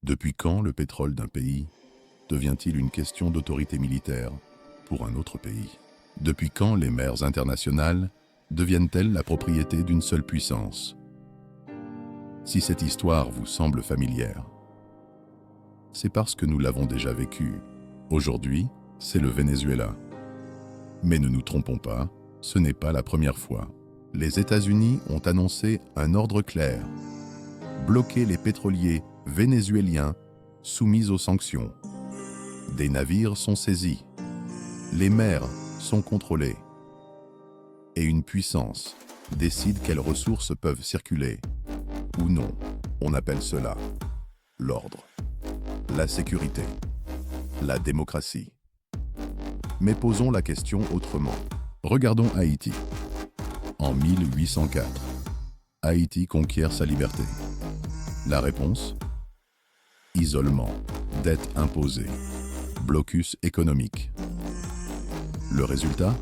Depuis quand le pétrole d'un pays devient-il une question d'autorité militaire pour un autre pays? Depuis quand les mers internationales deviennent-elles la propriété d'une seule puissance? Si cette histoire vous semble familière, c'est parce que nous l'avons déjà vécue. Aujourd'hui, c'est le Venezuela. Mais ne nous trompons pas, ce n'est pas la première fois. Les États-Unis ont annoncé un ordre clair: bloquer les pétroliers vénézuéliens soumis aux sanctions. Des navires sont saisis, les mers sont contrôlées, et une puissance décide quelles ressources peuvent circuler ou non. On appelle cela l'ordre, la sécurité, la démocratie. Mais posons la question autrement. Regardons Haïti. En 1804, Haïti conquiert sa liberté. La réponse? Isolement, dette imposée, blocus économique. Le résultat?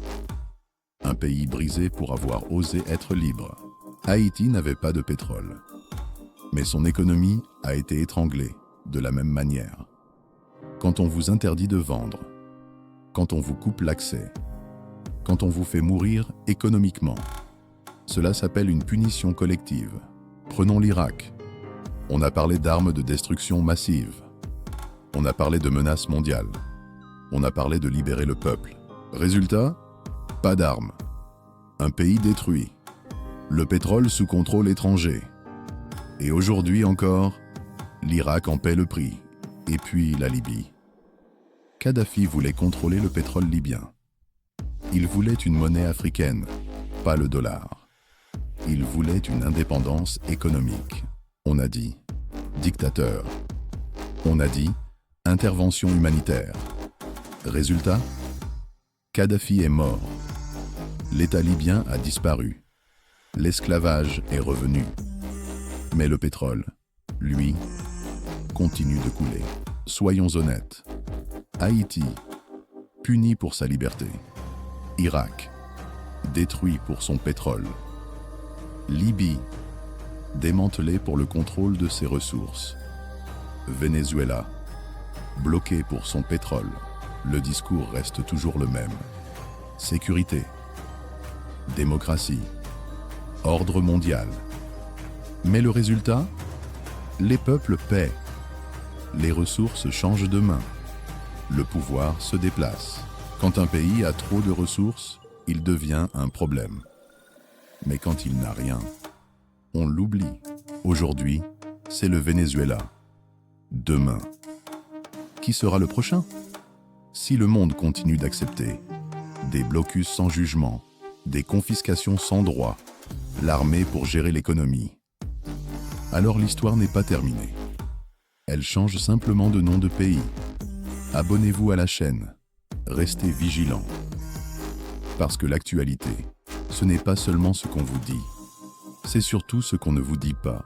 Un pays brisé pour avoir osé être libre. Haïti n'avait pas de pétrole, mais son économie a été étranglée de la même manière. Quand on vous interdit de vendre, quand on vous coupe l'accès, quand on vous fait mourir économiquement, cela s'appelle une punition collective. Prenons l'Irak. On a parlé d'armes de destruction massive. On a parlé de menaces mondiales. On a parlé de libérer le peuple. Résultat? Pas d'armes. Un pays détruit. Le pétrole sous contrôle étranger. Et aujourd'hui encore, l'Irak en paie le prix. Et puis la Libye. Kadhafi voulait contrôler le pétrole libyen. Il voulait une monnaie africaine, pas le dollar. Il voulait une indépendance économique. On a dit dictateur. On a dit intervention humanitaire. Résultat? Kadhafi est mort. L'État libyen a disparu. L'esclavage est revenu. Mais le pétrole, lui, continue de couler. Soyons honnêtes. Haïti, puni pour sa liberté. Irak, détruit pour son pétrole. Libye, démantelée pour le contrôle de ses ressources. Venezuela, bloqué pour son pétrole. Le discours reste toujours le même. Sécurité, démocratie, ordre mondial. Mais le résultat? Les peuples paient. Les ressources changent de main. Le pouvoir se déplace. Quand un pays a trop de ressources, il devient un problème. Mais quand il n'a rien, on l'oublie. Aujourd'hui, c'est le Venezuela. Demain, qui sera le prochain? Si le monde continue d'accepter des blocus sans jugement, des confiscations sans droit, l'armée pour gérer l'économie, alors l'histoire n'est pas terminée. Elle change simplement de nom de pays. Abonnez-vous à la chaîne. Restez vigilants. Parce que l'actualité, ce n'est pas seulement ce qu'on vous dit, c'est surtout ce qu'on ne vous dit pas.